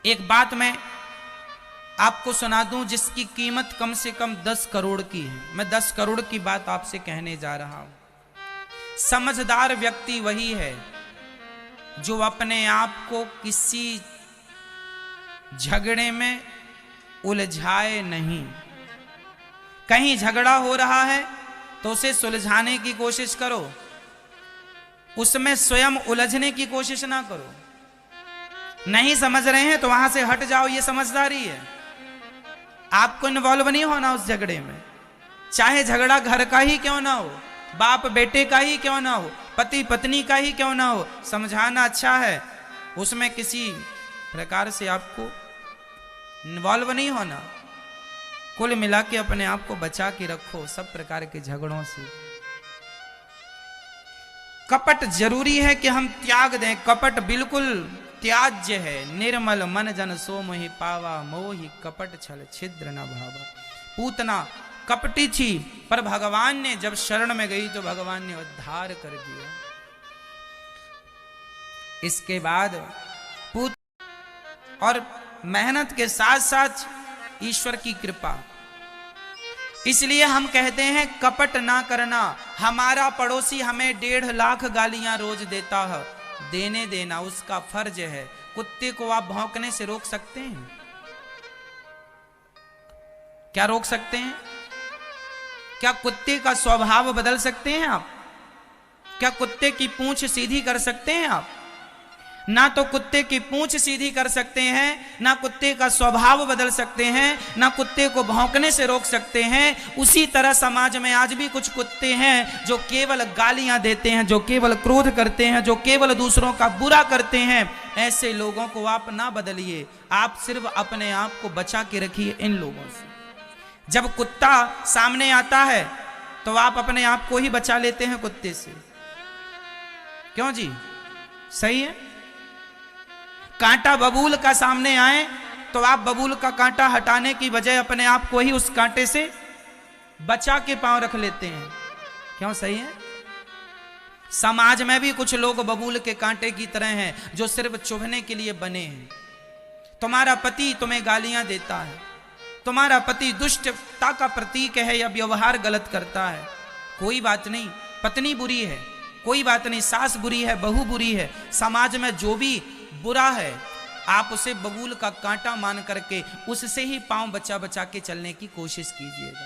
एक बात मैं आपको सुना दूं जिसकी कीमत कम से कम 10 करोड़ की है। मैं 10 करोड़ की बात आपसे कहने जा रहा हूं। समझदार व्यक्ति वही है जो अपने आप को किसी झगड़े में उलझाए नहीं। कहीं झगड़ा हो रहा है तो उसे सुलझाने की कोशिश करो, उसमें स्वयं उलझने की कोशिश ना करो। नहीं समझ रहे हैं तो वहां से हट जाओ, ये समझदारी है। आपको इन्वॉल्व नहीं होना उस झगड़े में, चाहे झगड़ा घर का ही क्यों ना हो, बाप बेटे का ही क्यों ना हो, पति पत्नी का ही क्यों ना हो। समझाना अच्छा है, उसमें किसी प्रकार से आपको इन्वॉल्व नहीं होना। कुल मिला के अपने आप को बचा के रखो सब प्रकार के झगड़ों से। कपट जरूरी है कि हम त्याग दें, कपट बिल्कुल त्याज्य है। निर्मल मन जन सो मोहि पावा, मोहि कपट छल छिद्र न भावा। पूतना कपटी थी पर भगवान ने जब शरण में गई तो भगवान ने उद्धार कर दिया। इसके बाद पूत और मेहनत के साथ साथ ईश्वर की कृपा। इसलिए हम कहते हैं कपट ना करना। हमारा पड़ोसी हमें 1.5 लाख गालियां रोज देता है, देने देना उसका फर्ज है। कुत्ते को आप भौंकने से रोक सकते हैं? क्या रोक सकते हैं? क्या कुत्ते का स्वभाव बदल सकते हैं आप? क्या कुत्ते की पूंछ सीधी कर सकते हैं आप? ना तो कुत्ते की पूंछ सीधी कर सकते हैं, ना कुत्ते का स्वभाव बदल सकते हैं, ना कुत्ते को भौंकने से रोक सकते हैं। उसी तरह समाज में आज भी कुछ कुत्ते हैं जो केवल गालियां देते हैं, जो केवल क्रोध करते हैं, जो केवल दूसरों का बुरा करते हैं। ऐसे लोगों को आप ना बदलिए, आप सिर्फ अपने आप को बचा के रखिए इन लोगों से। जब कुत्ता सामने आता है तो आप अपने आप को ही बचा लेते हैं कुत्ते से। क्यों जी? सही है। कांटा बबूल का सामने आए तो आप बबूल का कांटा हटाने की बजाय अपने आप को ही उस कांटे से बचा के पांव रख लेते हैं। क्यों? सही है। समाज में भी कुछ लोग बबूल के कांटे की तरह हैं जो सिर्फ चुभने के लिए बने हैं। तुम्हारा पति तुम्हें गालियां देता है, तुम्हारा पति दुष्टता का प्रतीक है या व्यवहार गलत करता है, कोई बात नहीं। पत्नी बुरी है, कोई बात नहीं। सास बुरी है, बहू बुरी है, समाज में जो भी बुरा है आप उसे बबूल का कांटा मान करके उससे ही पांव बचा बचा के चलने की कोशिश कीजिएगा।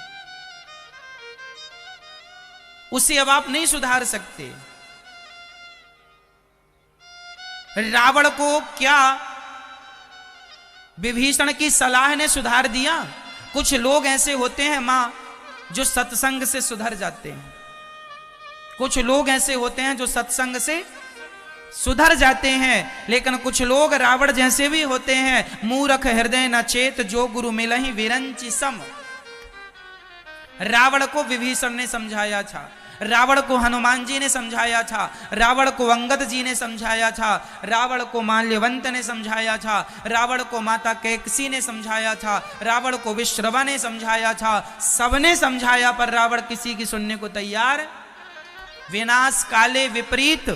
उसे अब आप नहीं सुधार सकते। रावण को क्या विभीषण की सलाह ने सुधार दिया? कुछ लोग ऐसे होते हैं मां जो सत्संग से सुधर जाते हैं। कुछ लोग ऐसे होते हैं जो सत्संग से सुधर जाते हैं, लेकिन कुछ लोग रावण जैसे भी होते हैं। मूर्ख हृदय न चेत, जो गुरु मिलहि विरंचि सम। रावण को विभीषण ने समझाया था, रावण को हनुमान जी ने समझाया था, रावण को अंगद जी ने समझाया था, रावण को माल्यवंत ने समझाया था, रावण को माता कैकसी ने समझाया था, रावण को विश्रवा ने समझाया था। सबने समझाया पर रावण किसी की सुनने को तैयार। विनाश काले विपरीत,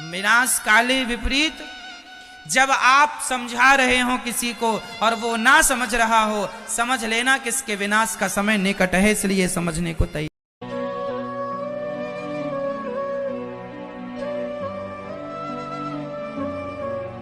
विनाश काले विपरीत। जब आप समझा रहे हो किसी को और वो ना समझ रहा हो, समझ लेना किसके विनाश का समय निकट है, इसलिए समझने को तैयार।